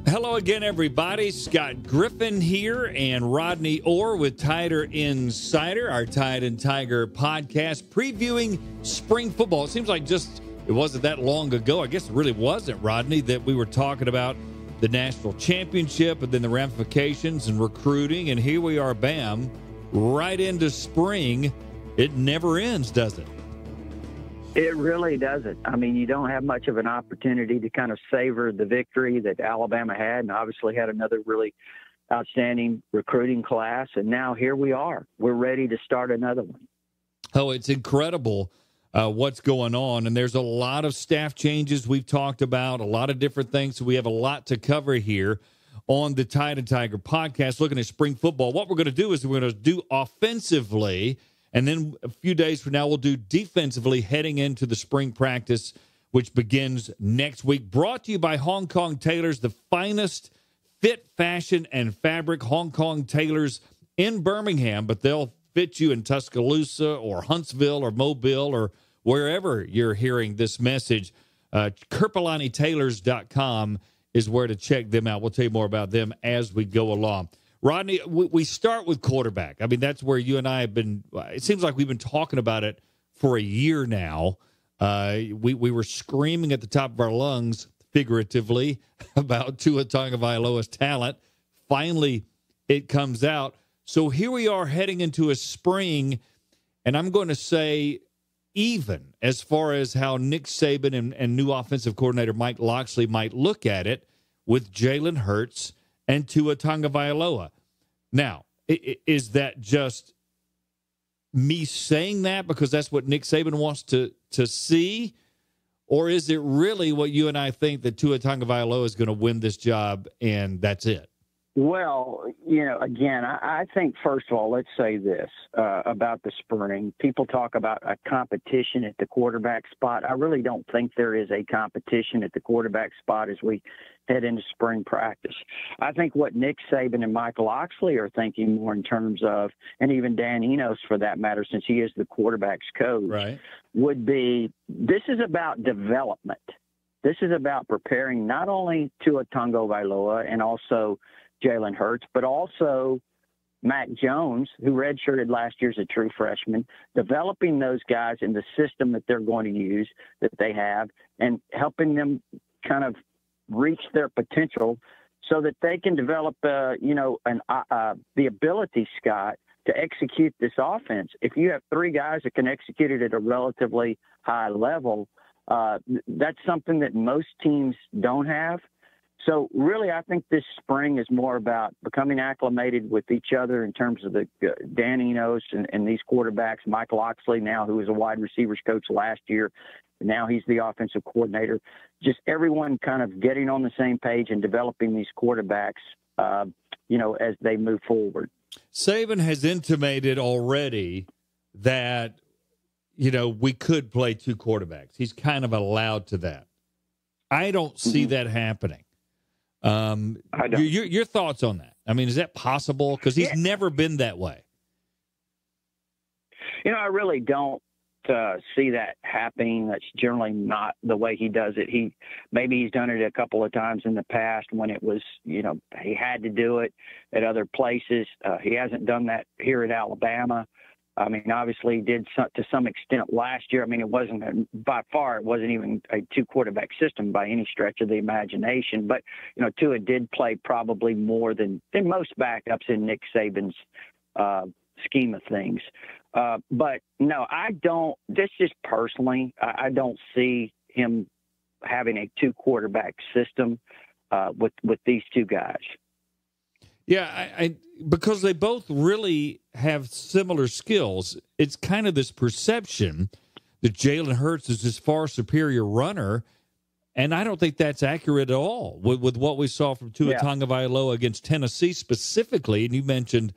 Hello again, everybody. Scott Griffin here and Rodney Orr with Tiger Insider, our Tide and Tiger podcast, previewing spring football. It seems like it wasn't that long ago. I guess it really wasn't, Rodney, that we were talking about the national championship and then the ramifications and recruiting. And here we are, bam, right into spring. It never ends, does it? It really doesn't. I mean, you don't have much of an opportunity to kind of savor the victory that Alabama had, and obviously had another really outstanding recruiting class. And now here we are. We're ready to start another one. Oh, it's incredible what's going on. And there's a lot of staff changes we've talked about, a lot of different things. So we have a lot to cover here on the Tide and Tiger podcast, looking at spring football. What we're going to do is we're going to do offensively, and then a few days from now, we'll do defensively heading into the spring practice, which begins next week. Brought to you by Hong Kong Tailors, the finest fit, fashion, and fabric. Hong Kong Tailors in Birmingham, but they'll fit you in Tuscaloosa or Huntsville or Mobile or wherever you're hearing this message. KirpolaniTailors.com is where to check them out. We'll tell you more about them as we go along. Rodney, we start with quarterback. I mean, that's where you and I have been. It seems like we've been talking about it for a year now. We were screaming at the top of our lungs, figuratively, about Tua Tagovailoa's talent. Finally, it comes out. So here we are heading into a spring, and I'm going to say even as far as how Nick Saban and new offensive coordinator Mike Locksley might look at it with Jalen Hurts and Tua Tagovailoa. Now, is that just me saying that because that's what Nick Saban wants to see? Or is it really what you and I think that Tua Tagovailoa is going to win this job and that's it? Well, again, I think, first of all, let's say this about the spring. People talk about a competition at the quarterback spot. I really don't think there is a competition at the quarterback spot as we head into spring practice. I think what Nick Saban and Mike Locksley are thinking more in terms of, and even Dan Enos for that matter, since he is the quarterback's coach, right, would be this is about development. This is about preparing not only Tua Tagovailoa and also Jalen Hurts, but also Mac Jones, who redshirted last year as a true freshman, developing those guys in the system that they're going to use, that they have, and helping them kind of reach their potential so that they can develop, the ability, Scott, to execute this offense. If you have three guys that can execute it at a relatively high level, that's something that most teams don't have. So really, I think this spring is more about becoming acclimated with each other in terms of the Dan Enos and these quarterbacks, Mike Locksley now, who was a wide receivers coach last year. Now he's the offensive coordinator. Just everyone kind of getting on the same page and developing these quarterbacks, as they move forward. Saban has intimated already that, we could play two quarterbacks. He's kind of allowed to that. I don't see that happening. Your thoughts on that? I mean, is that possible? Because he's never been that way. I really don't see that happening. That's generally not the way he does it. Maybe he's done it a couple of times in the past when it was, he had to do it at other places. He hasn't done that here at Alabama. I mean, obviously he did to some extent last year. I mean, it wasn't even a two quarterback system by any stretch of the imagination, but, Tua did play probably more than most backups in Nick Saban's scheme of things. But no, I don't, this just personally, I don't see him having a two quarterback system with these two guys. Yeah, I because they both really have similar skills. It's kind of this perception that Jalen Hurts is this far superior runner, and I don't think that's accurate at all with what we saw from Tua Tagovailoa against Tennessee specifically. And you mentioned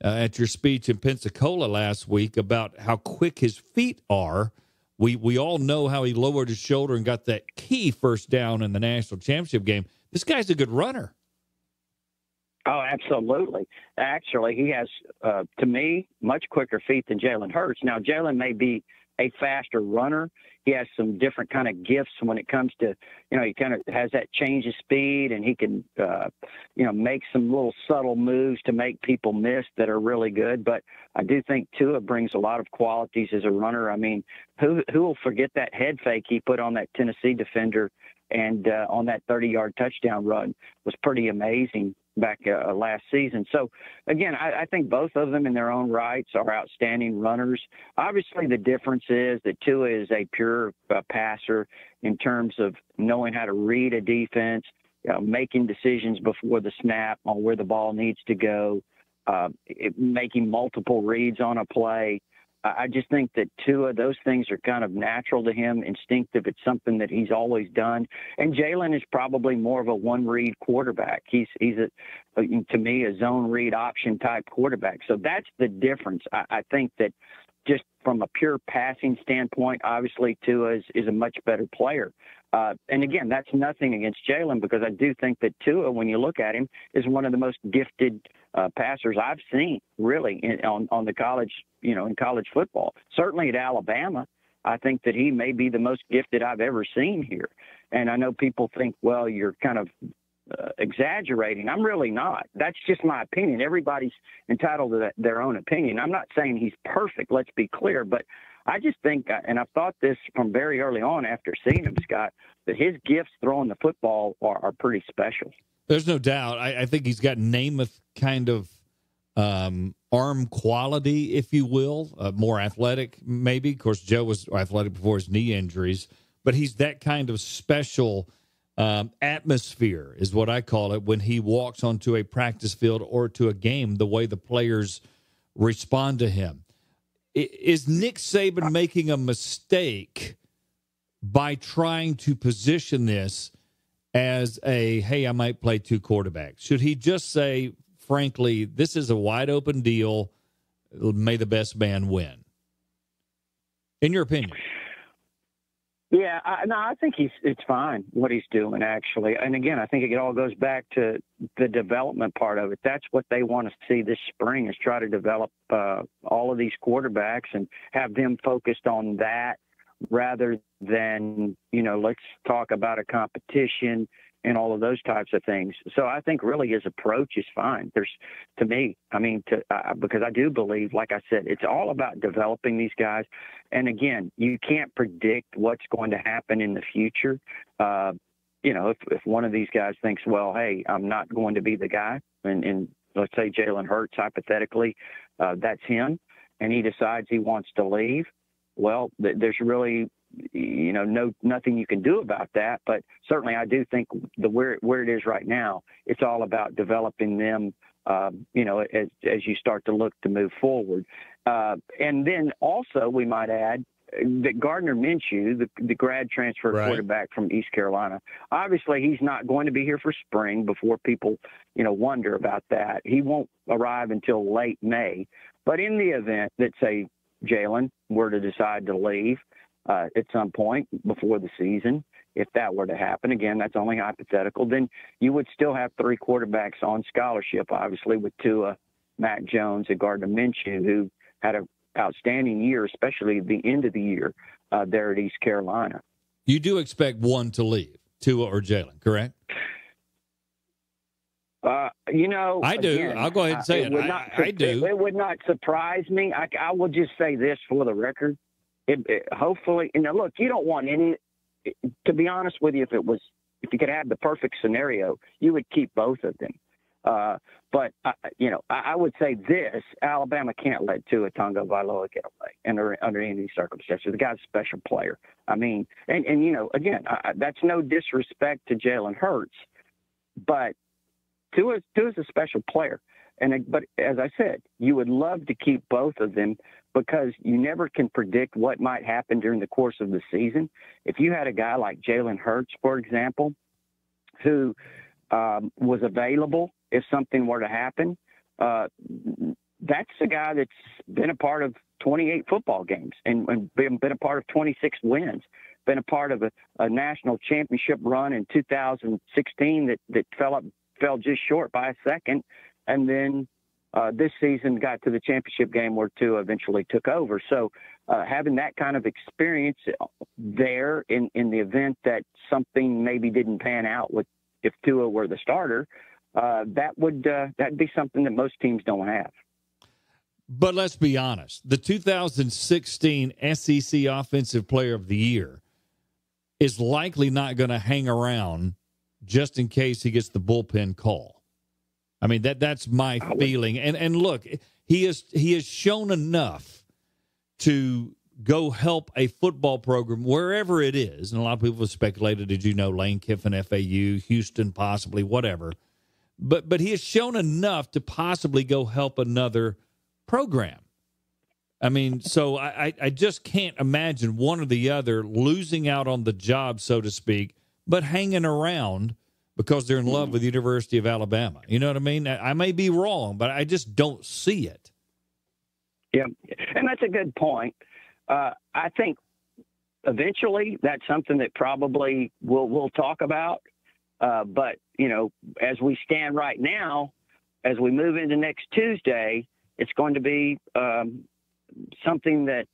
at your speech in Pensacola last week about how quick his feet are. We all know how he lowered his shoulder and got that key first down in the national championship game. This guy's a good runner. Oh, absolutely. Actually, he has, to me, much quicker feet than Jalen Hurts. Now, Jalen may be a faster runner. He has some different kind of gifts when it comes to, he kind of has that change of speed, and he can, make some little subtle moves to make people miss that are really good. But I do think Tua brings a lot of qualities as a runner. I mean, who will forget that head fake he put on that Tennessee defender and on that 30-yard touchdown run was pretty amazing back last season. So, again, I think both of them in their own rights are outstanding runners. Obviously, the difference is that Tua is a pure passer in terms of knowing how to read a defense, making decisions before the snap on where the ball needs to go, making multiple reads on a play. I just think that Tua, those things are kind of natural to him, instinctive. It's something that he's always done. And Jalen is probably more of a one-read quarterback. He's to me, a zone read option type quarterback. So that's the difference. I think that just from a pure passing standpoint, obviously Tua is a much better player. And again, that's nothing against Jalen, because I do think that Tua, when you look at him, is one of the most gifted passers I've seen, really, on the college, in college football. Certainly at Alabama, I think that he may be the most gifted I've ever seen here. And I know people think, well, you're kind of exaggerating. I'm really not. That's just my opinion. Everybody's entitled to their own opinion. I'm not saying he's perfect, let's be clear, but I just think, and I've thought this from very early on after seeing him, Scott, that his gifts throwing the football are pretty special. There's no doubt. I think he's got Namath kind of arm quality, if you will, more athletic maybe. Of course, Joe was athletic before his knee injuries, but he's that kind of special atmosphere is what I call it when he walks onto a practice field or to a game, the way the players respond to him. Is Nick Saban making a mistake by trying to position this as hey, I might play two quarterbacks? Should he just say, frankly, this is a wide open deal, may the best man win? In your opinion? Yeah, I think it's fine what he's doing, actually. And again, I think it all goes back to the development part of it. That's what they want to see this spring, is try to develop all of these quarterbacks and have them focused on that rather than, let's talk about a competition and all of those types of things. So I think really his approach is fine. Because I do believe, like I said, it's all about developing these guys. And again, you can't predict what's going to happen in the future. If one of these guys thinks, well, hey, I'm not going to be the guy, and let's say Jalen Hurts, hypothetically, that's him, and he decides he wants to leave, well, there's really nothing you can do about that. But certainly I do think where it is right now, it's all about developing them, as you start to look to move forward. And then also we might add that Gardner Minshew, the grad transfer quarterback from East Carolina, obviously he's not going to be here for spring before people, wonder about that. He won't arrive until late May. But in the event that, say, Jalen were to decide to leave, at some point before the season, if that were to happen, again, that's only hypothetical, then you would still have three quarterbacks on scholarship, obviously, with Tua, Mac Jones, and Gardner Minshew, who had an outstanding year, especially at the end of the year there at East Carolina. You do expect one to leave, Tua or Jalen, correct? I do. Again, I'll go ahead and say it. I do. It would not surprise me. I will just say this for the record. Hopefully, look, you don't want any. To be honest with you, if you could have the perfect scenario, you would keep both of them. But I would say this: Alabama can't let Tua Tagovailoa get away under any circumstances. The guy's a special player. I mean, and again, that's no disrespect to Jalen Hurts, but Tua's a special player. But as I said, you would love to keep both of them because you never can predict what might happen during the course of the season. If you had a guy like Jalen Hurts, for example, who was available if something were to happen, that's a guy that's been a part of 28 football games and been a part of 26 wins, been a part of a national championship run in 2016 that fell just short by a second, and then this season got to the championship game where Tua eventually took over. So having that kind of experience there in the event that something maybe didn't pan out if Tua were the starter, that'd be something that most teams don't have. But let's be honest, the 2016 SEC Offensive Player of the Year is likely not going to hang around just in case he gets the bullpen call. I mean, that's my feeling. And look, he has shown enough to go help a football program wherever it is. And a lot of people have speculated, did you know, Lane Kiffin, FAU, Houston, possibly, whatever. But he has shown enough to possibly go help another program. I mean, so I just can't imagine one or the other losing out on the job, so to speak, but hanging around because they're in love with the University of Alabama. You know what I mean? I may be wrong, but I just don't see it. Yeah, and that's a good point. I think eventually that's something that probably we'll talk about. But, you know, as we stand right now, as we move into next Tuesday, it's going to be something that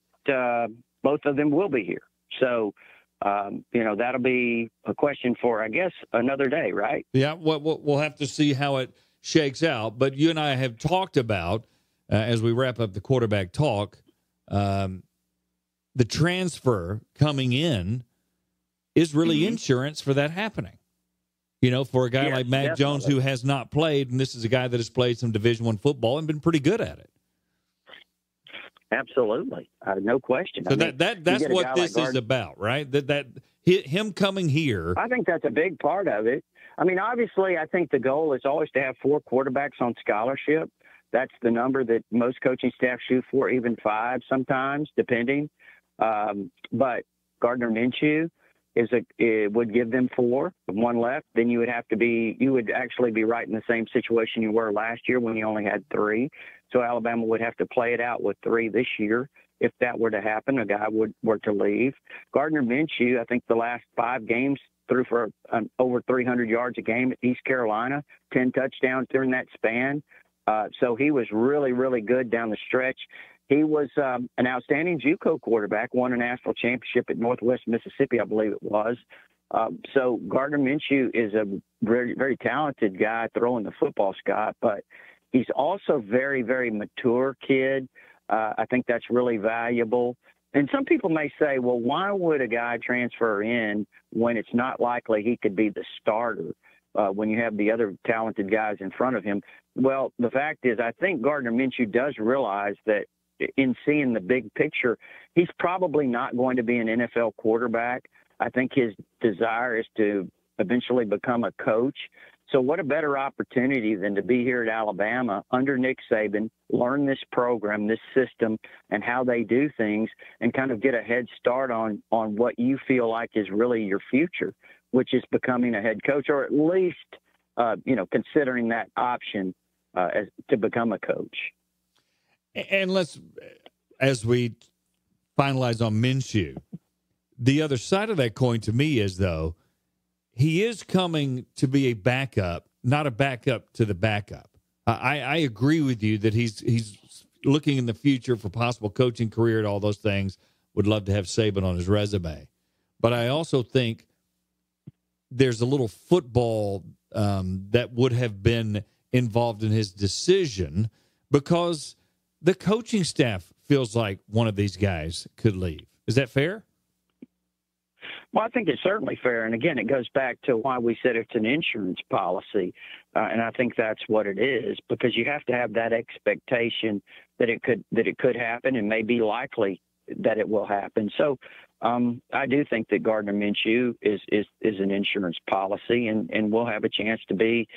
both of them will be here. So, you know, that'll be a question for, I guess, another day, right? Yeah, we'll have to see how it shakes out. But you and I have talked about, as we wrap up the quarterback talk, the transfer coming in is really insurance for that happening. You know, for a guy like Mac Jones who has not played, and this is a guy that has played some Division I football and been pretty good at it. Absolutely, no question. So that's what this is about, right? That him coming here. I think that's a big part of it. I mean, obviously, I think the goal is always to have 4 quarterbacks on scholarship. That's the number that most coaching staff shoot for, even 5 sometimes, depending. But Gardner Minshew it would give them 4, 1 left. Then you would actually be right in the same situation you were last year when you only had 3. So Alabama would have to play it out with 3 this year. If that were to happen, a guy were to leave. Gardner Minshew, I think the last 5 games threw for over 300 yards a game at East Carolina, 10 touchdowns during that span. So he was really, really good down the stretch. He was an outstanding JUCO quarterback, won a national championship at Northwest Mississippi, I believe it was. So Gardner Minshew is a very, very talented guy throwing the football, Scott, but he's also very, very mature kid. I think that's really valuable. And some people may say, well, why would a guy transfer in when it's not likely he could be the starter when you have the other talented guys in front of him? Well, the fact is, I think Gardner Minshew does realize that in seeing the big picture, he's probably not going to be an NFL quarterback. I think his desire is to eventually become a coach. So what a better opportunity than to be here at Alabama under Nick Saban, learn this program, this system, and how they do things, and kind of get a head start on what you feel like is really your future, which is becoming a head coach, or at least, considering that option to become a coach. And as we finalize on Minshew, the other side of that coin to me is, though, he is coming to be a backup, not a backup to the backup. I agree with you that he's looking in the future for possible coaching career and all those things. Would love to have Saban on his resume. But I also think there's a little football that would have been involved in his decision because the coaching staff feels like one of these guys could leave. Is that fair? Well, I think it's certainly fair. And again, it goes back to why we said it's an insurance policy. And I think that's what it is, because you have to have that expectation that it could happen and may be likely that it will happen. So I do think that Gardner Minshew is an insurance policy and will have a chance to be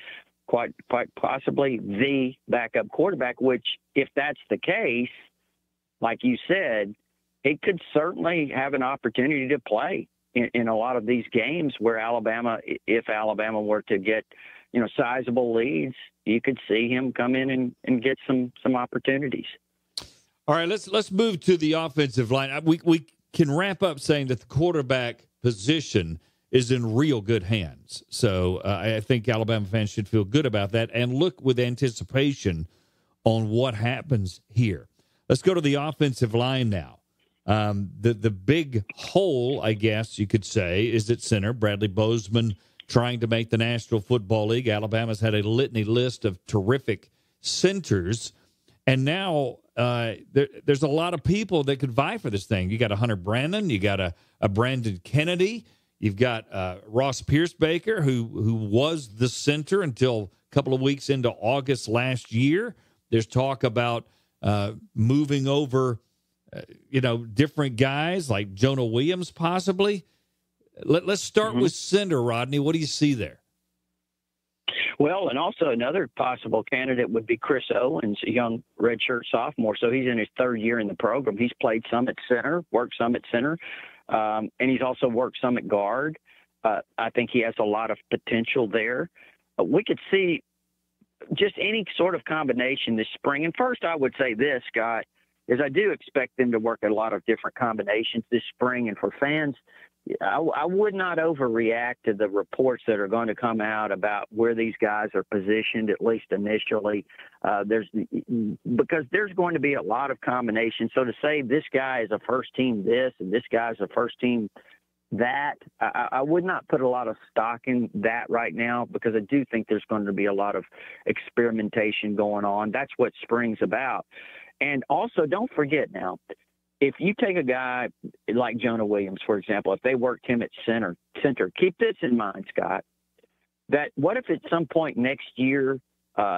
quite possibly the backup quarterback, which if that's the case, like you said, it could certainly have an opportunity to play in a lot of these games where if Alabama were to get, sizable leads, you could see him come in and get some opportunities. All right, let's move to the offensive line. We can wrap up saying that the quarterback position is in real good hands. So I think Alabama fans should feel good about that and look with anticipation on what happens here. Let's go to the offensive line now. The big hole, I guess you could say, is at center. Bradley Bozeman trying to make the National Football League. Alabama's had a litany list of terrific centers. And now there's a lot of people that could vie for this thing. You got a Hunter Brandon. You got a Brandon Kennedy. You've got Ross Pierce-Baker, who was the center until a couple of weeks into August last year. There's talk about moving over, different guys like Jonah Williams possibly. Let's start with center, Rodney. What do you see there? Well, and also another possible candidate would be Chris Owens, a young redshirt sophomore. So he's in his third year in the program. He's played some at center, worked some at center, and he's also worked some at guard. I think he has a lot of potential there. We could see just any sort of combination this spring. And first, I would say this, Scott, is I do expect them to work a lot of different combinations this spring. And for fans, I would not overreact to the reports that are going to come out about where these guys are positioned, at least initially. Because there's going to be a lot of combinations. So to say this guy is a first team this and this guy's a first team that, I would not put a lot of stock in that right now, because I do think there's going to be a lot of experimentation going on. That's what spring's about. And also, don't forget now, if you take a guy like Jonah Williams, for example, if they worked him at center, keep this in mind, Scott, that what if at some point next year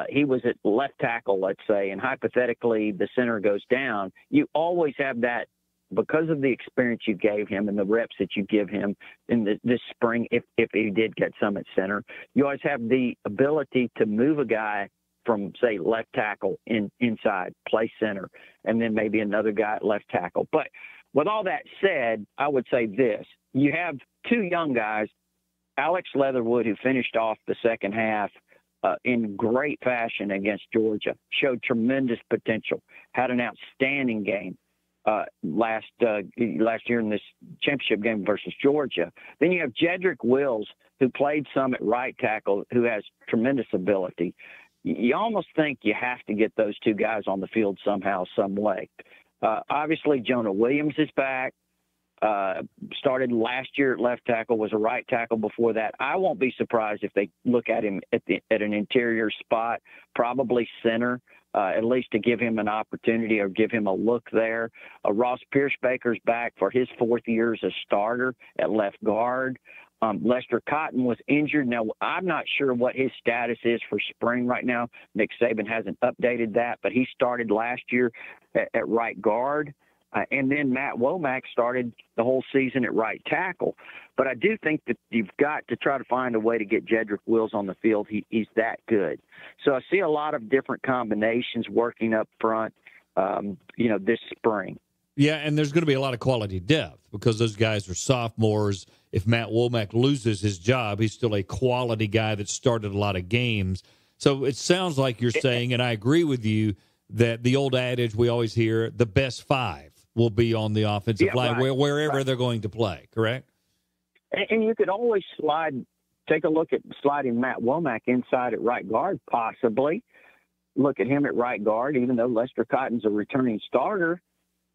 he was at left tackle, let's say, and hypothetically the center goes down, you always have that, because of the experience you gave him and the reps that you give him in this spring, if he did get some at center, you always have the ability to move a guy from, say, left tackle inside, play center, and then maybe another guy at left tackle. But with all that said, I would say this. You have two young guys, Alex Leatherwood, who finished off the second half in great fashion against Georgia, showed tremendous potential, had an outstanding game last year in this championship game versus Georgia. Then you have Jedrick Wills, who played some at right tackle, who has tremendous ability. You almost think you have to get those two guys on the field somehow, some way. Obviously, Jonah Williams is back. Started last year at left tackle, was a right tackle before that. I won't be surprised if they look at him at an interior spot, probably center, at least to give him an opportunity or give him a look there. Ross Pierce-Baker's back for his fourth year as a starter at left guard. Lester Cotton was injured. Now, I'm not sure what his status is for spring right now. Nick Saban hasn't updated that, but he started last year at right guard. And then Matt Womack started the whole season at right tackle. But I do think that you've got to try to find a way to get Jedrick Wills on the field. He's that good. So I see a lot of different combinations working up front, this spring. Yeah, and there's going to be a lot of quality depth because those guys are sophomores. If Matt Womack loses his job, he's still a quality guy that started a lot of games. So it sounds like you're saying, and I agree with you, that the old adage we always hear, the best five will be on the offensive line, right, wherever they're going to play, correct? And you could always take a look at sliding Matt Womack inside at right guard, possibly. Look at him at right guard, even though Lester Cotton's a returning starter.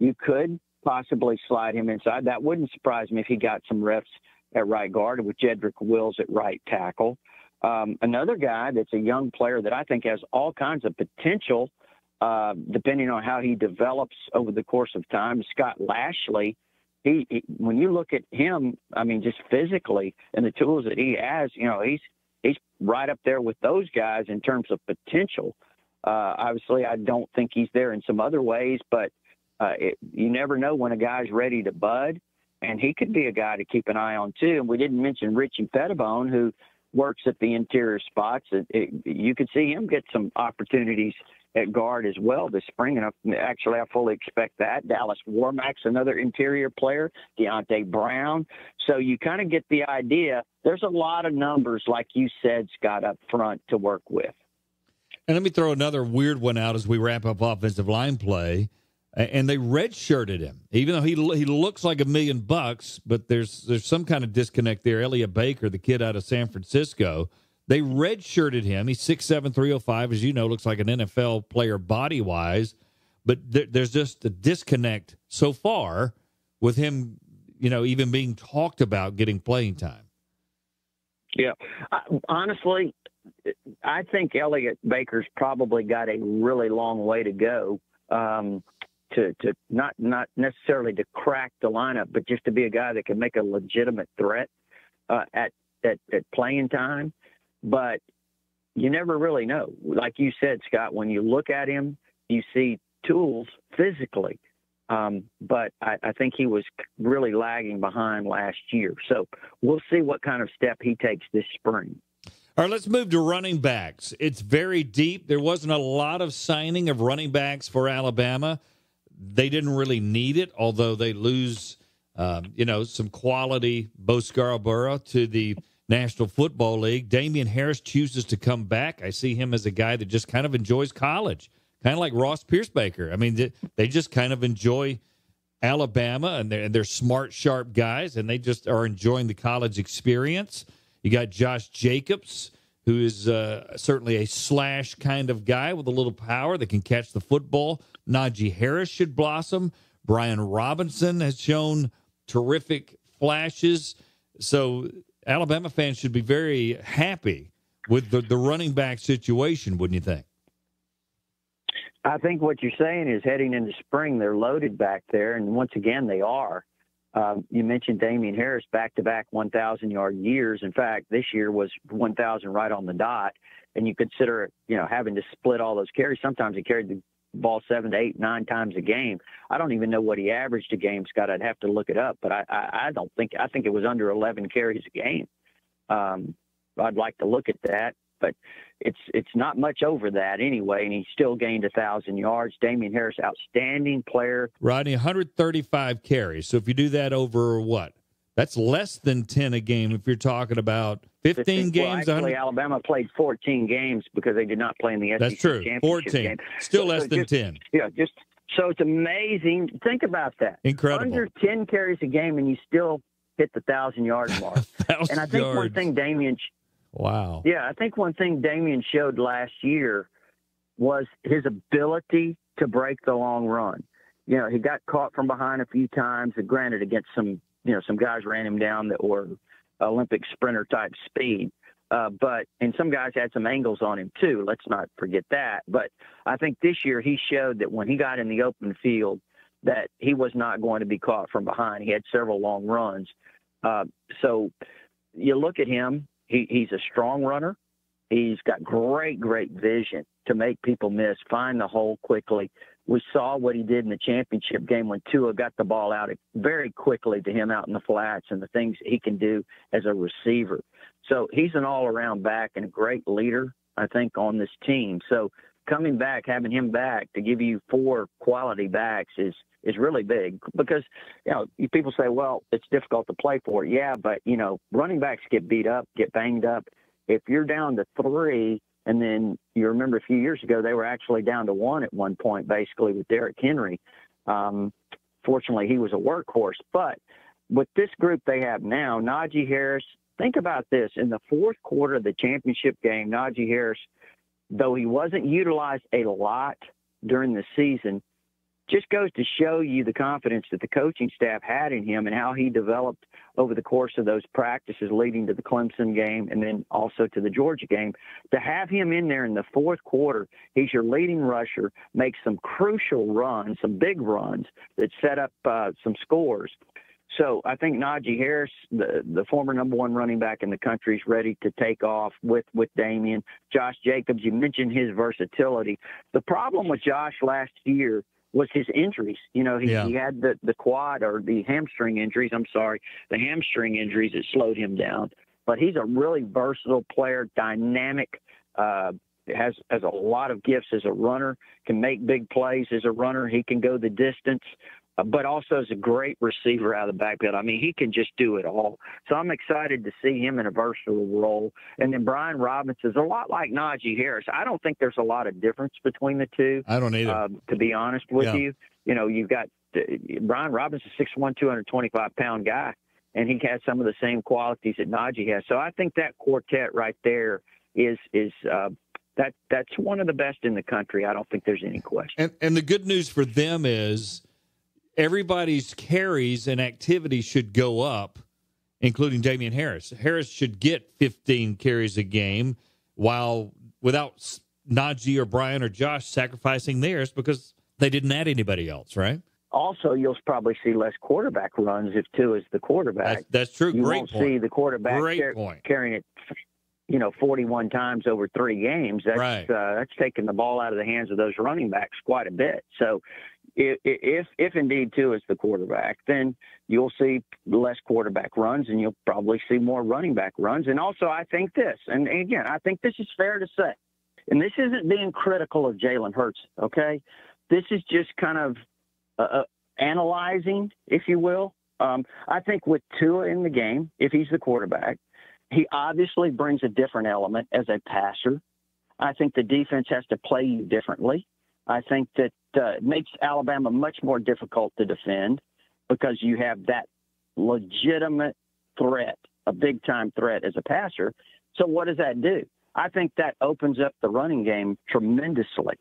You could possibly slide him inside. That wouldn't surprise me if he got some reps at right guard with Jedrick Wills at right tackle. Another guy that's a young player that I think has all kinds of potential, depending on how he develops over the course of time, Scott Lashley. He when you look at him, I mean, just physically and the tools that he has, he's right up there with those guys in terms of potential. Obviously, I don't think he's there in some other ways, but you never know when a guy's ready to bud, and he could be a guy to keep an eye on too. And we didn't mention Richie Pettibone, who works at the interior spots. You could see him get some opportunities at guard as well this spring, and I fully expect that. Dallas Warmack's another interior player, Deontay Brown. So you kind of get the idea. There's a lot of numbers, like you said, Scott, up front to work with. And let me throw another weird one out as we wrap up offensive line play. And they redshirted him, even though he looks like $1 million, but there's some kind of disconnect there. Elliott Baker, the kid out of San Francisco, They redshirted him. He's 6'7", 305, as you know, looks like an NFL player body-wise. But there's just a disconnect so far with him, even being talked about getting playing time. Yeah. Honestly, I think Elliott Baker's probably got a really long way to go to not necessarily to crack the lineup, but just to be a guy that can make a legitimate threat at playing time. But you never really know. Like you said, Scott, when you look at him, you see tools physically. But I think he was really lagging behind last year. So we'll see what kind of step he takes this spring. All right, let's move to running backs. It's very deep. There wasn't a lot of signing of running backs for Alabama. They didn't really need it, although they lose, some quality Bo Scarborough to the National Football League. Damian Harris chooses to come back. I see him as a guy that just kind of enjoys college, kind of like Ross Piercebaker. I mean, they just kind of enjoy Alabama, and they're smart, sharp guys, and they just are enjoying the college experience. You got Josh Jacobs, who is certainly a slash kind of guy with a little power that can catch the football. Najee Harris should blossom. Brian Robinson has shown terrific flashes. So Alabama fans should be very happy with the running back situation, wouldn't you think? I think what you're saying is heading into spring, they're loaded back there, and once again, they are. You mentioned Damian Harris, back-to-back 1,000-yard years. In fact, this year was 1,000 right on the dot, and you consider, having to split all those carries. Sometimes he carried the ball 7 to 8, 9 times a game. I don't even know what he averaged a game, Scott. I'd have to look it up, but I think it was under 11 carries a game. I'd like to look at that, but it's not much over that anyway, and he still gained 1,000 yards. Damian Harris, outstanding player. Rodney, 135 carries. So if you do that over what? That's less than 10 a game if you're talking about 15 games. Well, actually, Alabama played 14 games because they did not play in the SEC That's true. championship 14. game. Still less than 10. Yeah, so it's amazing. Think about that. Incredible. Under 10 carries a game, and you still hit the 1,000-yard mark. 1,000 and I think yards. one thing Damian Wow. Yeah, I think one thing Damian showed last year was his ability to break the long run. He got caught from behind a few times, and granted, against some guys ran him down that were Olympic sprinter type speed. And some guys had some angles on him too. Let's not forget that. But I think this year he showed that when he got in the open field, that he was not going to be caught from behind. He had several long runs. So you look at him. He's a strong runner. He's got great vision to make people miss, find the hole quickly. We saw what he did in the championship game when Tua got the ball out very quickly to him out in the flats and the things he can do as a receiver. So he's an all-around back and a great leader, I think, on this team. So coming back, having him back to give you 4 quality backs is really big because, people say, well, it's difficult to play for. Yeah, but, running backs get beat up, get banged up. If you're down to 3, and then you remember a few years ago, they were actually down to 1 at one point, basically, with Derrick Henry. Fortunately, he was a workhorse. But with this group they have now, Najee Harris, think about this. In the fourth quarter of the championship game, Najee Harris, though he wasn't utilized a lot during the season, just goes to show you the confidence that the coaching staff had in him and how he developed over the course of those practices leading to the Clemson game and then also to the Georgia game. To have him in there in the fourth quarter, he's your leading rusher, makes some crucial runs, some big runs that set up some scores. So I think Najee Harris, the former number 1 running back in the country, is ready to take off with Damian. Josh Jacobs, you mentioned his versatility. The problem with Josh last year was his injuries. He had the quad or the hamstring injuries. The hamstring injuries that slowed him down. But he's a really versatile player, dynamic, has a lot of gifts as a runner, can make big plays as a runner. He can go the distance, but also is a great receiver out of the backfield. I mean, he can just do it all. So I'm excited to see him in a versatile role. And then Brian Robinson is a lot like Najee Harris. I don't think there's a lot of difference between the two. I don't either. To be honest with you. You've got Brian Robinson, 6'1", 225-pound guy, and he has some of the same qualities that Najee has. So I think that quartet right there that's one of the best in the country. I don't think there's any question. And the good news for them is everybody's carries and activity should go up, including Damian Harris. Harris should get 15 carries a game without Najee or Brian or Josh sacrificing theirs because they didn't add anybody else, right? Also, you'll probably see less quarterback runs if Tua is the quarterback. That's true. You Great won't point. see the quarterback carrying it, 41 times over 3 games. That's taking the ball out of the hands of those running backs quite a bit. So if indeed Tua is the quarterback, then you'll see less quarterback runs and you'll probably see more running back runs. And also, I think this, and again, I think this is fair to say, and this isn't being critical of Jalen Hurts, okay? This is just kind of analyzing, if you will. I think with Tua in the game, if he's the quarterback, he obviously brings a different element as a passer. I think the defense has to play you differently. I think that it makes Alabama much more difficult to defend because you have that legitimate threat, a big-time threat as a passer. So what does that do? I think that opens up the running game tremendously.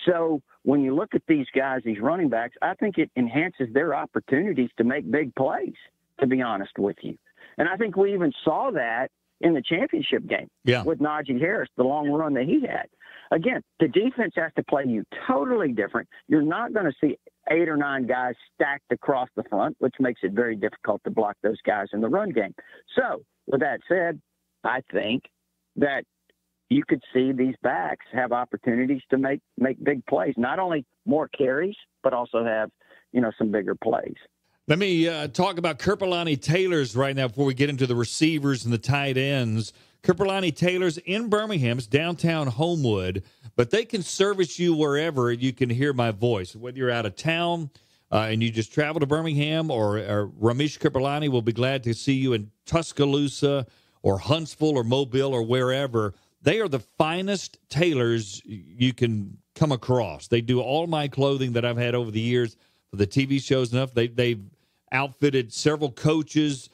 So when you look at these guys, these running backs, I think it enhances their opportunities to make big plays, to be honest with you. And I think we even saw that in the championship game with Najee Harris, the long run that he had. Again, the defense has to play you totally different. You're not going to see 8 or 9 guys stacked across the front, which makes it very difficult to block those guys in the run game. So with that said, I think that you could see these backs have opportunities to make big plays, not only more carries, but also have, some bigger plays. Let me talk about Kerpelani Taylors right now before we get into the receivers and the tight ends. Kerpelani Taylors in Birmingham's downtown Homewood, but they can service you wherever you can hear my voice. Whether you're out of town and you just travel to Birmingham, or Ramesh Kerpelani will be glad to see you in Tuscaloosa or Huntsville or Mobile or wherever. They are the finest tailors you can come across. They do all my clothing that I've had over the years for the TV shows and stuff. They've outfitted several coaches.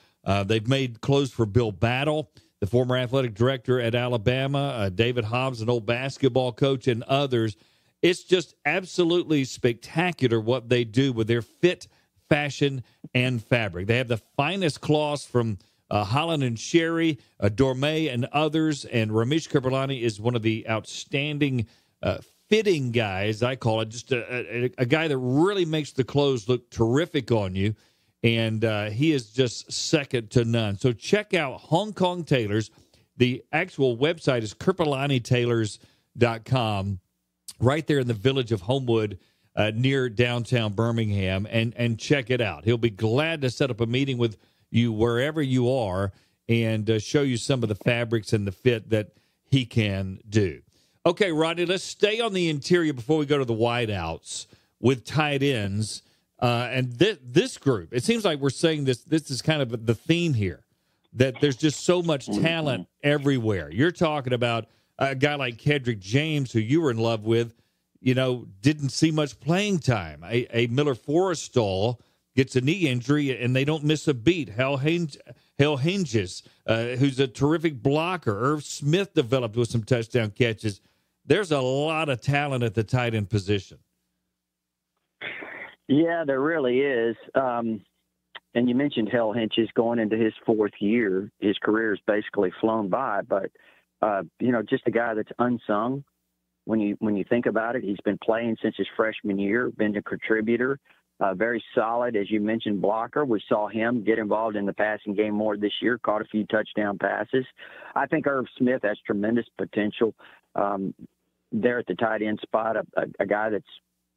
They've made clothes for Bill Battle, the former athletic director at Alabama, David Hobbs, an old basketball coach, and others. It's just absolutely spectacular what they do with their fit, fashion, and fabric. They have the finest cloths from Holland and Sherry, Dormé, and others. And Ramesh Kerpelani is one of the outstanding fitting guys, I call it, just a guy that really makes the clothes look terrific on you. And he is just second to none. So check out Hong Kong Tailors. The actual website is KerpelaniTailors.com, right there in the village of Homewood, near downtown Birmingham, and check it out. He'll be glad to set up a meeting with you wherever you are and show you some of the fabrics and the fit that he can do. Okay, Rodney, let's stay on the interior before we go to the wideouts with tight ends. And this group, it seems like we're saying this is kind of the theme here, that there's just so much talent everywhere. You're talking about a guy like Kedrick James, who you were in love with, didn't see much playing time. A Miller Forrestall gets a knee injury, and they don't miss a beat. Hal Hinges, who's a terrific blocker. Irv Smith developed with some touchdown catches. There's a lot of talent at the tight end position. Yeah, there really is. And you mentioned Hal Hinges going into his 4th year. His career has basically flown by, but, just a guy that's unsung. When you think about it, he's been playing since his freshman year, been a contributor. Very solid, as you mentioned, blocker. We saw him get involved in the passing game more this year, caught a few touchdown passes. I think Irv Smith has tremendous potential there at the tight end spot, a guy that's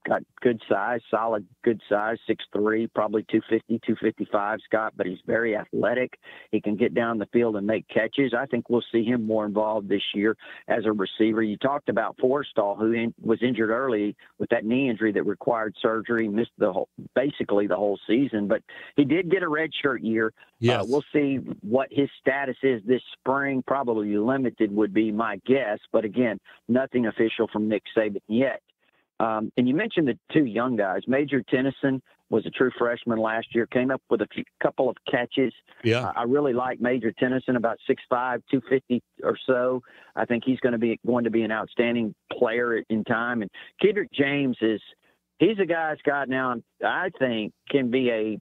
got good size, solid good size, 6'3", probably 250, 255, Scott, but he's very athletic. He can get down the field and make catches. I think we'll see him more involved this year as a receiver. You talked about Forrestall, who was injured early with that knee injury that required surgery, missed basically the whole season, but he did get a redshirt year. Yes. We'll see what his status is this spring. Probably limited would be my guess, but again, nothing official from Nick Saban yet. And you mentioned the 2 young guys, Major Tennyson, was a true freshman last year, came up with a couple of catches. Yeah. I really like Major Tennyson, about 6'5", 250 or so. I think he's going to be an outstanding player in time. And Kendrick James he's a guy Scott now I think can be a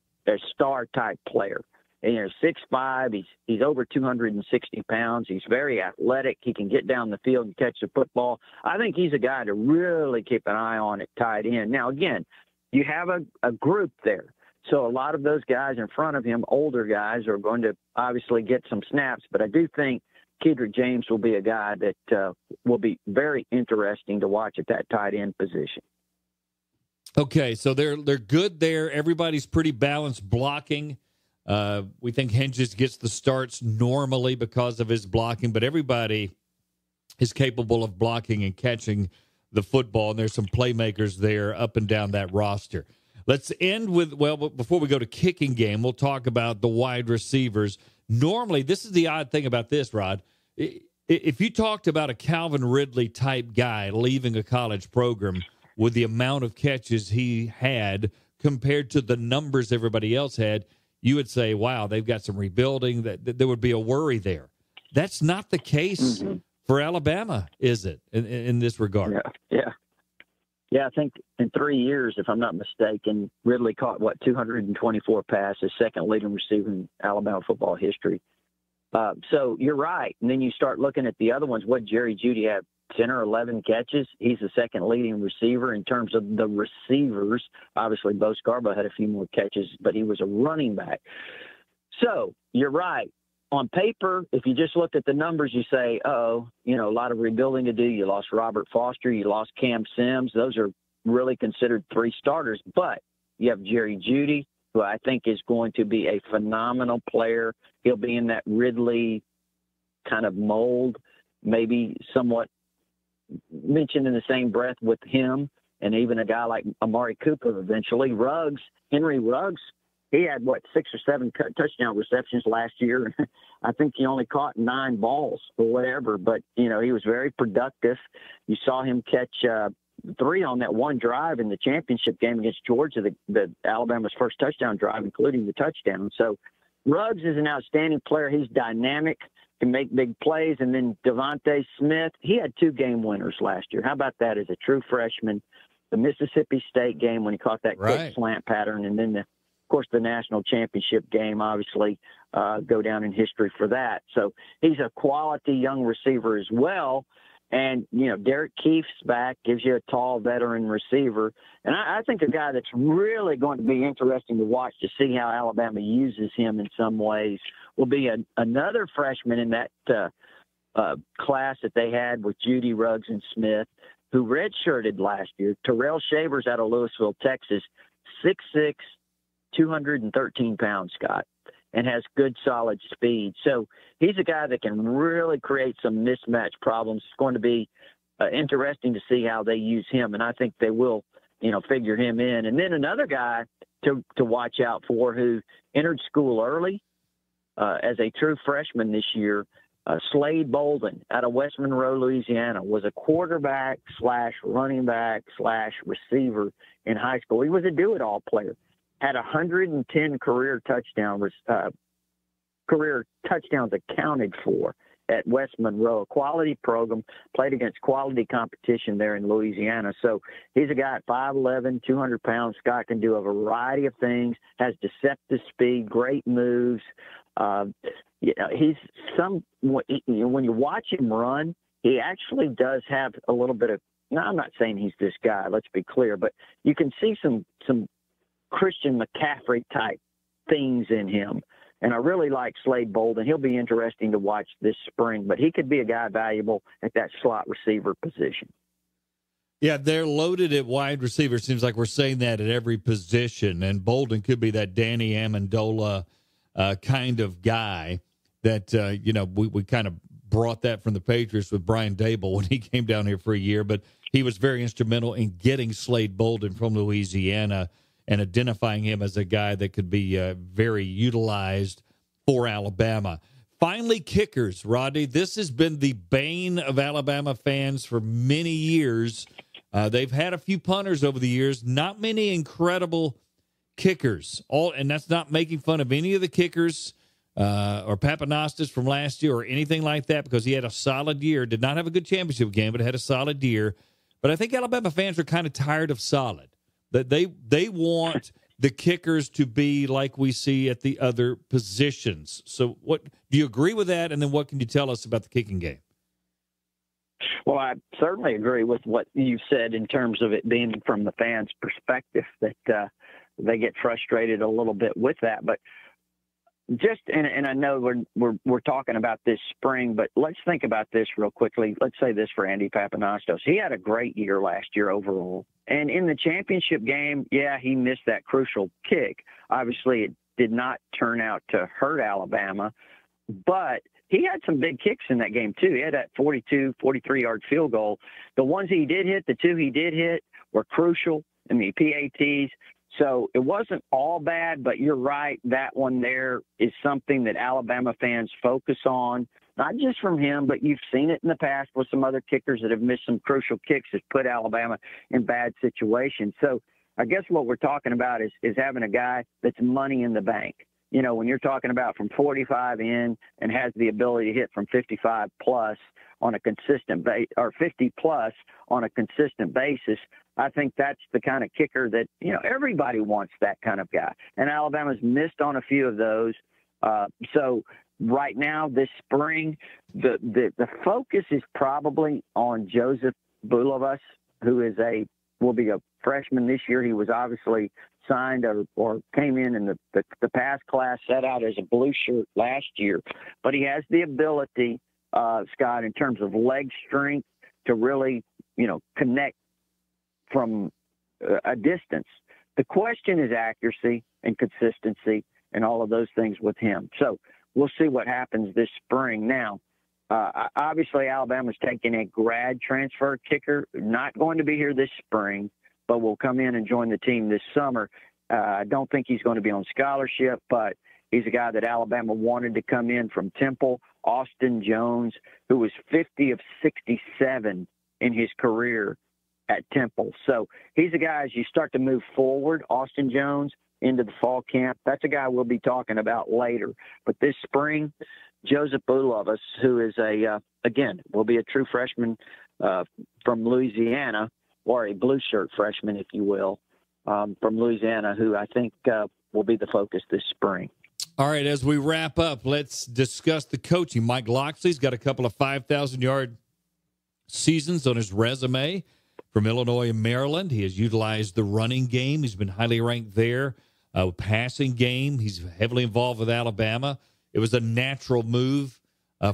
star type player. And, 6'5", he's over 260 pounds. He's very athletic. He can get down the field and catch the football. I think he's a guy to really keep an eye on at tight end. Now, again, you have a group there. So a lot of those guys in front of him, older guys, are going to obviously get some snaps. But I do think Kendrick James will be a guy that will be very interesting to watch at that tight end position. Okay, so they're good there. Everybody's pretty balanced blocking. We think Hinges gets the starts normally because of his blocking, but everybody is capable of blocking and catching the football, and there's some playmakers there up and down that roster. Let's end with, before we go to kicking game, we'll talk about the wide receivers. Normally, this is the odd thing about this, Rod. If you talked about a Calvin Ridley type guy leaving a college program with the amount of catches he had compared to the numbers everybody else had, you would say, wow, they've got some rebuilding, that there would be a worry there. That's not the case for Alabama, is it, in this regard? Yeah, I think in 3 years, if I'm not mistaken, Ridley caught, 224 passes, second leading receiver in Alabama football history. So you're right. And then you start looking at the other ones. What Jerry Jeudy had, 10 or 11 catches. He's the second leading receiver in terms of the receivers. Obviously, Bo Scarborough had a few more catches, but he was a running back. So you're right. On paper, if you just look at the numbers, you say, a lot of rebuilding to do. You lost Robert Foster. You lost Cam Sims. Those are really considered 3 starters. But you have Jerry Jeudy, who I think is going to be a phenomenal player. He'll be in that Ridley kind of mold, maybe somewhat mentioned in the same breath with him, and even a guy like Amari Cooper eventually. Henry Ruggs, he had, 6 or 7 touchdown receptions last year. I think he only caught 9 balls or whatever, but, he was very productive. You saw him catch 3 on that one drive in the championship game against Georgia, the Alabama's first touchdown drive, including the touchdown. So Ruggs is an outstanding player. He's dynamic, can make big plays. And then Devontae Smith, he had 2 game winners last year. How about that as a true freshman? The Mississippi State game when he caught that quick slant pattern, and then, of course, the national championship game, obviously, go down in history for that. So he's a quality young receiver as well. And, Derek Keefe's back, gives you a tall veteran receiver. And I think a guy that's really going to be interesting to watch to see how Alabama uses him in some ways will be another freshman in that class that they had with Jeudy, Ruggs, and Smith, who redshirted last year. Terrell Shavers out of Louisville, Texas, 6'6", 213 pounds, Scott, and has good, solid speed. So he's a guy that can really create some mismatch problems. It's going to be interesting to see how they use him, and I think they will, figure him in. And then another guy to watch out for who entered school early as a true freshman this year, Slade Bolden out of West Monroe, Louisiana, was a quarterback / running back / receiver in high school. He was a do-it-all player. Had 110 career touchdowns accounted for at West Monroe, a quality program, played against quality competition there in Louisiana. So he's a guy at 5'11", 200 pounds. Scott can do a variety of things, has deceptive speed, great moves. He's when you watch him run, he actually does have a little bit of, now I'm not saying he's this guy, let's be clear, but you can see some Christian McCaffrey type things in him. And I really like Slade Bolden. He'll be interesting to watch this spring, but he could be a guy valuable at that slot receiver position. Yeah, they're loaded at wide receiver. Seems like we're saying that at every position. And Bolden could be that Danny Amendola kind of guy that, we kind of brought that from the Patriots with Brian Dable when he came down here for a year. But he was very instrumental in getting Slade Bolden from Louisiana and identifying him as a guy that could be very utilized for Alabama. Finally, kickers, Rodney. This has been the bane of Alabama fans for many years. They've had a few punters over the years, not many incredible kickers, and that's not making fun of any of the kickers or Papanastas from last year or anything like that, because he had a solid year. Did not have a good championship game, but had a solid year. But I think Alabama fans are kind of tired of solid. That they want the kickers to be like we see at the other positions. So what do you agree with that? And then what can you tell us about the kicking game? Well, I certainly agree with what you said in terms of it being from the fans' perspective, that they get frustrated a little bit with that. But and I know we're talking about this spring, but let's think about this real quickly. Let's say this for Andy Papanastos. He had a great year last year overall. And in the championship game, yeah, he missed that crucial kick. Obviously, it did not turn out to hurt Alabama, but he had some big kicks in that game, too. He had that 42, 43-yard field goal. The ones he did hit, the two he did hit, were crucial in the PATs. So it wasn't all bad, but you're right. That one there is something that Alabama fans focus on, not just from him, but you've seen it in the past with some other kickers that have missed some crucial kicks that put Alabama in bad situations. So I guess what we're talking about is having a guy that's money in the bank. You know, when you're talking about from 45 in and has the ability to hit from 55 plus on a consistent or 50 plus on a consistent basis, I think that's the kind of kicker that, you know, everybody wants that kind of guy. And Alabama's missed on a few of those. So right now, this spring, the focus is probably on Joseph Bulovas, who will be a freshman this year. He was obviously signed or came in the past class, set out as a blue shirt last year. But he has the ability, Scott, in terms of leg strength to really, you know, connect from a distance. The question is accuracy and consistency and all of those things with him. So we'll see what happens this spring. Now, obviously, Alabama's taking a grad transfer kicker, not going to be here this spring, but will come in and join the team this summer. I don't think he's going to be on scholarship, but he's a guy that Alabama wanted to come in from Temple, Austin Jones, who was 50 of 67 in his career at Temple. So he's a guy, as you start to move forward, Austin Jones, into the fall camp, that's a guy we'll be talking about later. But this spring, Joseph Bulovas, who is again, will be a true freshman from Louisiana, or a blue shirt freshman, if you will, from Louisiana, who I think will be the focus this spring. All right, as we wrap up, let's discuss the coaching. Mike Locksley's got a couple of 5,000-yard seasons on his resume from Illinois and Maryland. He has utilized the running game. He's been highly ranked there. Passing game, he's heavily involved with Alabama. It was a natural move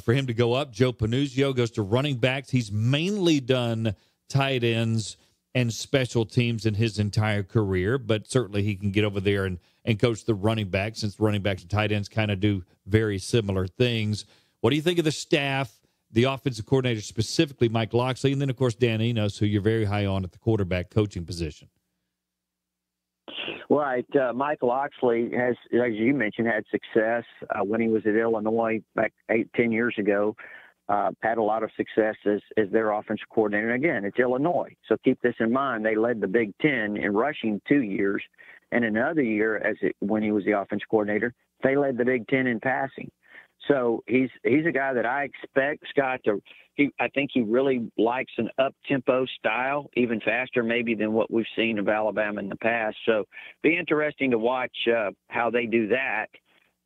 for him to go up. Joe Panuzio goes to running backs. He's mainly done tight ends and special teams in his entire career, but certainly he can get over there and coach the running backs, since running backs and tight ends kind of do very similar things. What do you think of the staff, the offensive coordinator specifically, Mike Locksley, and then, of course, Dan Enos, who you're very high on at the quarterback coaching position? Right. Mike Locksley has, as you mentioned, had success when he was at Illinois back 10 years ago. Had a lot of success as their offensive coordinator. And again, it's Illinois. So keep this in mind. They led the Big Ten in rushing 2 years. And another year, when he was the offensive coordinator, they led the Big Ten in passing. So he's a guy that I expect, Scott, I think he really likes an up-tempo style, even faster maybe than what we've seen of Alabama in the past. So be interesting to watch how they do that.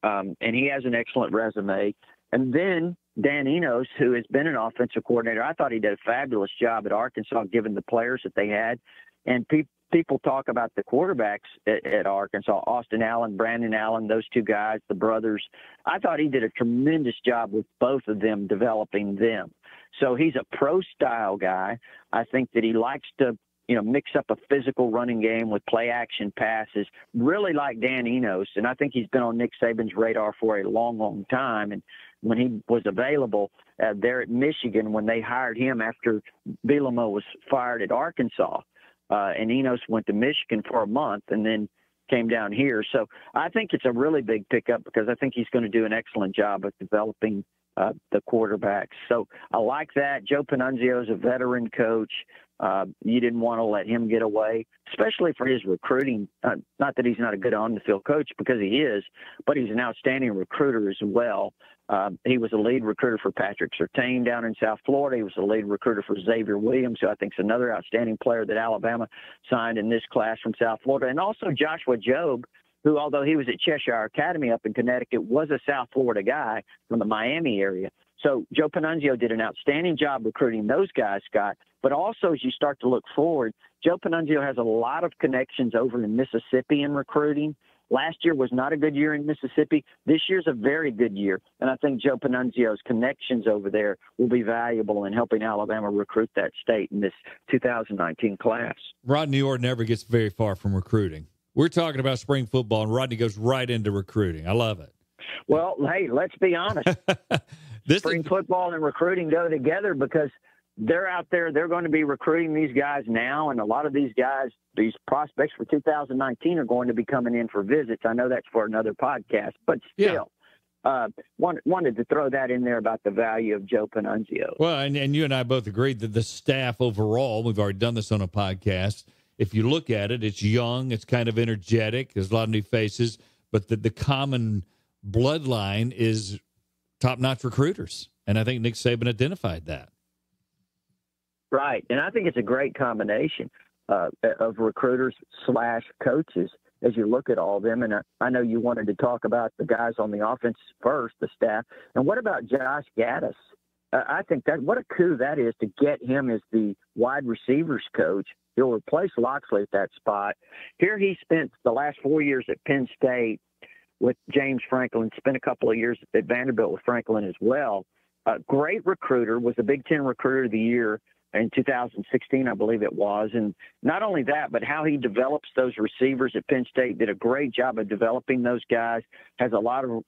And he has an excellent resume. And then Dan Enos, who has been an offensive coordinator, I thought he did a fabulous job at Arkansas, given the players that they had. And people talk about the quarterbacks at Arkansas, Austin Allen, Brandon Allen, those two guys, the brothers. I thought he did a tremendous job with both of them, developing them. So he's a pro-style guy. I think that he likes to, mix up a physical running game with play-action passes, really like Dan Enos. And I think he's been on Nick Saban's radar for a long, long time. And when he was available there at Michigan, when they hired him after Bielema was fired at Arkansas, and Enos went to Michigan for a month and then came down here. So I think it's a really big pickup because I think he's going to do an excellent job of developing the quarterbacks. So I like that. Joe Panunzio is a veteran coach. You didn't want to let him get away, especially for his recruiting. Not that he's not a good on-the-field coach, because he is, but he's an outstanding recruiter as well. He was a lead recruiter for Patrick Surtain down in South Florida. He was a lead recruiter for Xavier Williams, who I think is another outstanding player that Alabama signed in this class from South Florida. And also Joshua Jobe, who, although he was at Cheshire Academy up in Connecticut, was a South Florida guy from the Miami area. So Joe Panunzio did an outstanding job recruiting those guys, Scott. But also, as you start to look forward, Joe Panunzio has a lot of connections over in Mississippi in recruiting. Last year was not a good year in Mississippi. This year's a very good year. And I think Joe Panunzio's connections over there will be valuable in helping Alabama recruit that state in this 2019 class. Rodney Orr never gets very far from recruiting. We're talking about spring football, and Rodney goes right into recruiting. I love it. Well, hey, let's be honest. Spring football and recruiting go together, because they're out there. They're going to be recruiting these guys now, and a lot of these guys, these prospects for 2019, are going to be coming in for visits. I know that's for another podcast, but still, wanted to throw that in there about the value of Joe Panunzio. Well, and you and I both agreed that the staff overall, we've already done this on a podcast, if you look at it, it's young, it's kind of energetic, there's a lot of new faces, but the common bloodline is top-notch recruiters, and I think Nick Saban identified that. Right, and I think it's a great combination of recruiters / coaches as you look at all of them. And I know you wanted to talk about the guys on the offense first, the staff. And what about Josh Gaddis? I think that what a coup that is to get him as the wide receivers coach. He'll replace Loxley at that spot. Here he spent the last 4 years at Penn State with James Franklin, spent a couple of years at Vanderbilt with Franklin as well. A great recruiter, was the Big Ten Recruiter of the Year in 2016, I believe it was. And not only that, but how he develops those receivers at Penn State, did a great job of developing those guys, has a lot of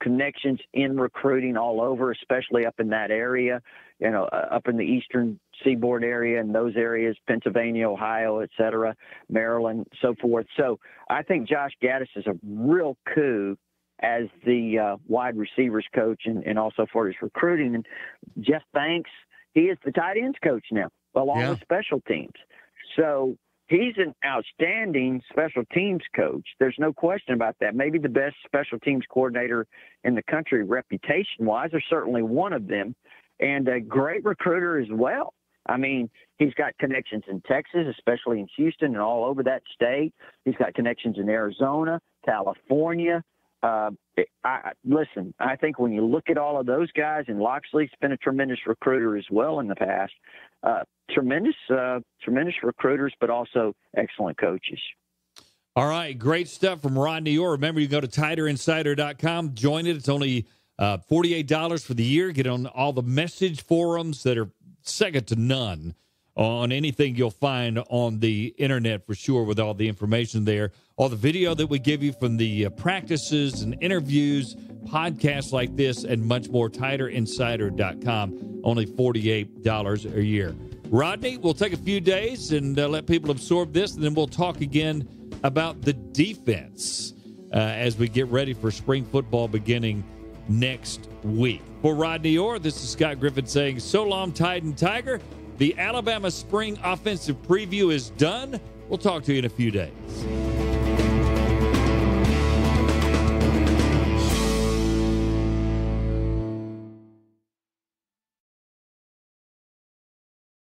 connections in recruiting all over, especially up in that area, up in the eastern seaboard area and those areas, Pennsylvania, Ohio, et cetera, Maryland, so forth. So I think Josh Gaddis is a real coup as the wide receivers coach and also for his recruiting. And Jeff Banks, he is the tight ends coach now, along with special teams. So he's an outstanding special teams coach. There's no question about that. Maybe the best special teams coordinator in the country, reputation-wise, or certainly one of them, and a great recruiter as well. I mean, he's got connections in Texas, especially in Houston and all over that state. He's got connections in Arizona, California. Listen, I think when you look at all of those guys, and Loxley's been a tremendous recruiter as well in the past, tremendous recruiters, but also excellent coaches. All right, great stuff from Rodney Orr. Remember, you go to TighterInsider.com, join it. It's only $48 for the year. Get on all the message forums that are second to none on anything you'll find on the internet, for sure, with all the information there. All the video that we give you from the practices and interviews, podcasts like this, and much more. TighterInsider.com, only $48 a year. Rodney, we'll take a few days and let people absorb this, and then we'll talk again about the defense as we get ready for spring football beginning next week. For Rodney Orr, this is Scott Griffin saying so long, Tide and Tiger. The Alabama Spring Offensive Preview is done. We'll talk to you in a few days.